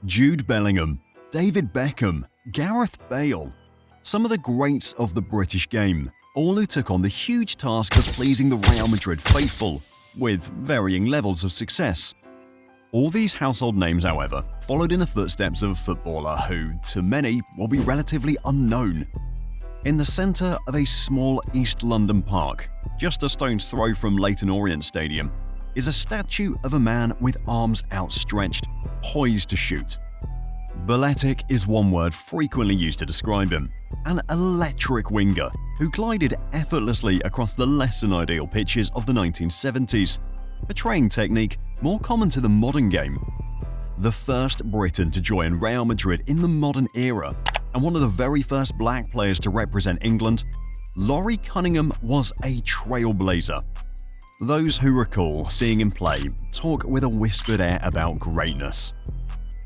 Jude Bellingham, David Beckham, Gareth Bale. Some of the greats of the British game, all who took on the huge task of pleasing the Real Madrid faithful, with varying levels of success. All these household names, however, followed in the footsteps of a footballer who, to many, will be relatively unknown. In the centre of a small East London park, just a stone's throw from Leyton Orient Stadium, is a statue of a man with arms outstretched, poised to shoot. Balletic is one word frequently used to describe him, an electric winger who glided effortlessly across the less than ideal pitches of the 1970s, a training technique more common to the modern game. The first Briton to join Real Madrid in the modern era, and one of the very first black players to represent England, Laurie Cunningham was a trailblazer. Those who recall seeing him play talk with a whispered air about greatness.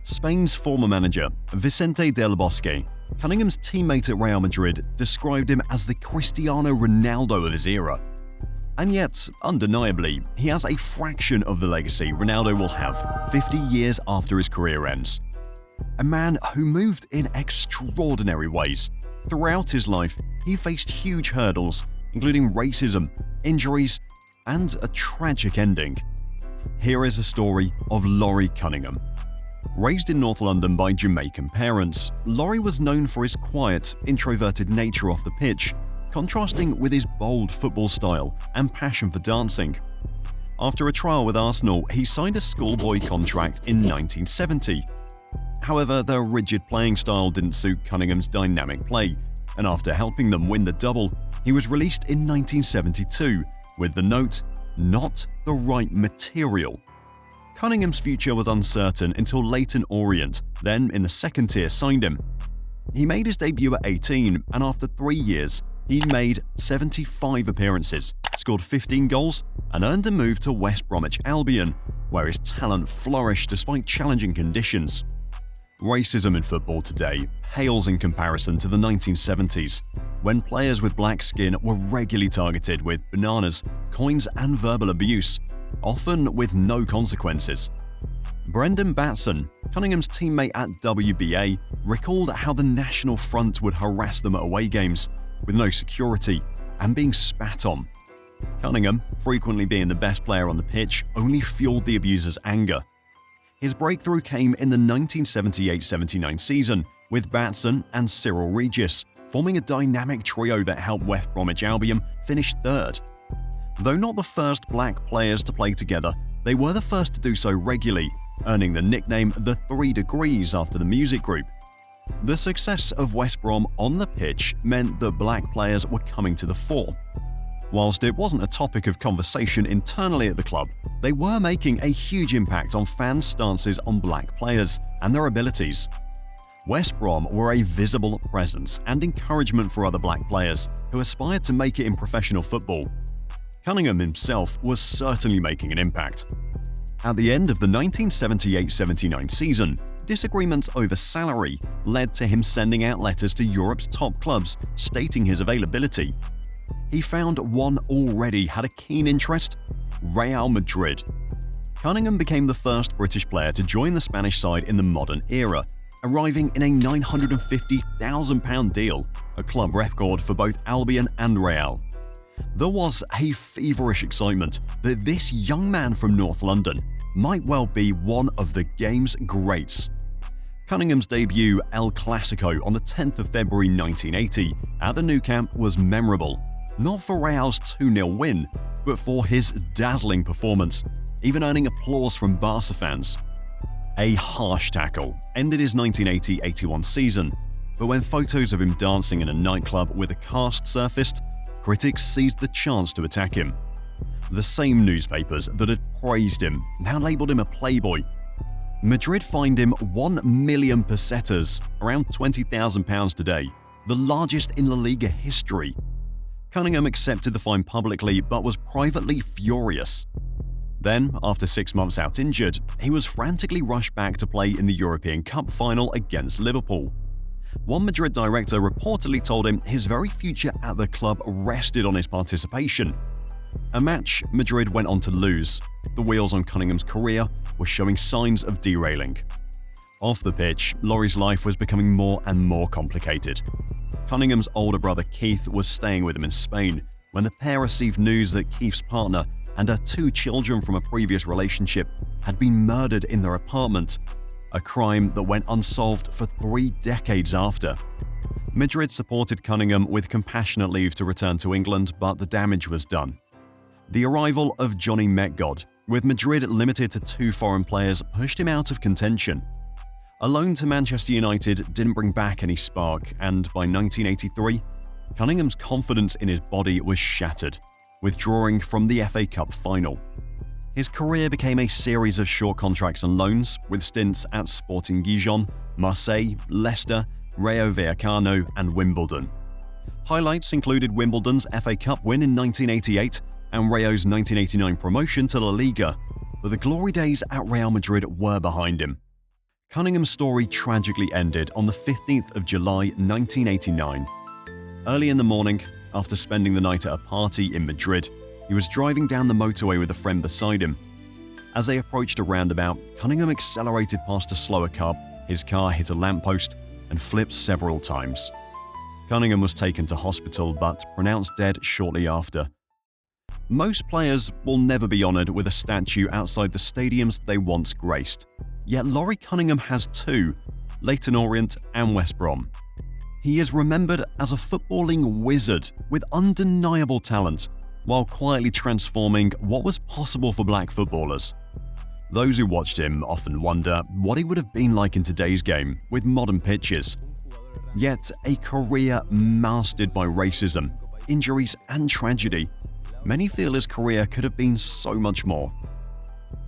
Spain's former manager, Vicente Del Bosque, Cunningham's teammate at Real Madrid, described him as the Cristiano Ronaldo of his era. And yet, undeniably, he has a fraction of the legacy Ronaldo will have 50 years after his career ends. A man who moved in extraordinary ways. Throughout his life, he faced huge hurdles, including racism, injuries, and a tragic ending. Here is a story of Laurie Cunningham. Raised in North London by Jamaican parents, Laurie was known for his quiet, introverted nature off the pitch, contrasting with his bold football style and passion for dancing. After a trial with Arsenal, he signed a schoolboy contract in 1970. However, their rigid playing style didn't suit Cunningham's dynamic play, and after helping them win the double, he was released in 1972 with the note, "Not the right material." Cunningham's future was uncertain until Leyton Orient, then in the second tier, signed him. He made his debut at 18, and after 3 years, he made 75 appearances, scored 15 goals, and earned a move to West Bromwich Albion, where his talent flourished despite challenging conditions. Racism in football today pales in comparison to the 1970s, when players with black skin were regularly targeted with bananas, coins, and verbal abuse, often with no consequences. Brendan Batson, Cunningham's teammate at WBA, recalled how the National Front would harass them at away games, with no security, and being spat on. Cunningham, frequently being the best player on the pitch, only fueled the abusers' anger. His breakthrough came in the 1978-79 season, with Batson and Cyril Regis forming a dynamic trio that helped West Bromwich Albion finish third. Though not the first black players to play together, they were the first to do so regularly, earning the nickname the 3 Degrees after the music group. The success of West Brom on the pitch meant that black players were coming to the fore. Whilst it wasn't a topic of conversation internally at the club, they were making a huge impact on fans' stances on black players and their abilities. West Brom were a visible presence and encouragement for other black players who aspired to make it in professional football. Cunningham himself was certainly making an impact. At the end of the 1978-79 season, disagreements over salary led to him sending out letters to Europe's top clubs stating his availability. He found one already had a keen interest: Real Madrid. Cunningham became the first British player to join the Spanish side in the modern era, arriving in a £950,000 deal, a club record for both Albion and Real. There was a feverish excitement that this young man from North London might well be one of the game's greats. Cunningham's debut El Clasico on the 10th of February 1980 at the Nou Camp was memorable, not for Real's 2-0 win, but for his dazzling performance, even earning applause from Barca fans. A harsh tackle ended his 1980-81 season, but when photos of him dancing in a nightclub with a cast surfaced, critics seized the chance to attack him. The same newspapers that had praised him now labelled him a playboy. Madrid fined him 1 million pesetas, around £20,000 today, the largest in La Liga history. Cunningham accepted the fine publicly but was privately furious. Then, after 6 months out injured, he was frantically rushed back to play in the European Cup final against Liverpool. One Madrid director reportedly told him his very future at the club rested on his participation. A match Madrid went on to lose. The wheels on Cunningham's career were showing signs of derailing. Off the pitch, Laurie's life was becoming more and more complicated. Cunningham's older brother Keith was staying with him in Spain when the pair received news that Keith's partner and her 2 children from a previous relationship had been murdered in their apartment, a crime that went unsolved for 3 decades after. Madrid supported Cunningham with compassionate leave to return to England, but the damage was done. The arrival of Johnny Metgod, with Madrid limited to 2 foreign players, pushed him out of contention. A loan to Manchester United didn't bring back any spark, and by 1983, Cunningham's confidence in his body was shattered, withdrawing from the FA Cup final. His career became a series of short contracts and loans, with stints at Sporting Gijón, Marseille, Leicester, Rayo Vallecano, and Wimbledon. Highlights included Wimbledon's FA Cup win in 1988 and Rayo's 1989 promotion to La Liga, but the glory days at Real Madrid were behind him. Cunningham's story tragically ended on the 15th of July 1989. Early in the morning, after spending the night at a party in Madrid, he was driving down the motorway with a friend beside him. As they approached a roundabout, Cunningham accelerated past a slower car, his car hit a lamppost, and flipped several times. Cunningham was taken to hospital but pronounced dead shortly after. Most players will never be honoured with a statue outside the stadiums they once graced. Yet Laurie Cunningham has 2, Leyton Orient and West Brom. He is remembered as a footballing wizard with undeniable talent, while quietly transforming what was possible for black footballers. Those who watched him often wonder what he would have been like in today's game with modern pitches. Yet a career mastered by racism, injuries and tragedy, many feel his career could have been so much more.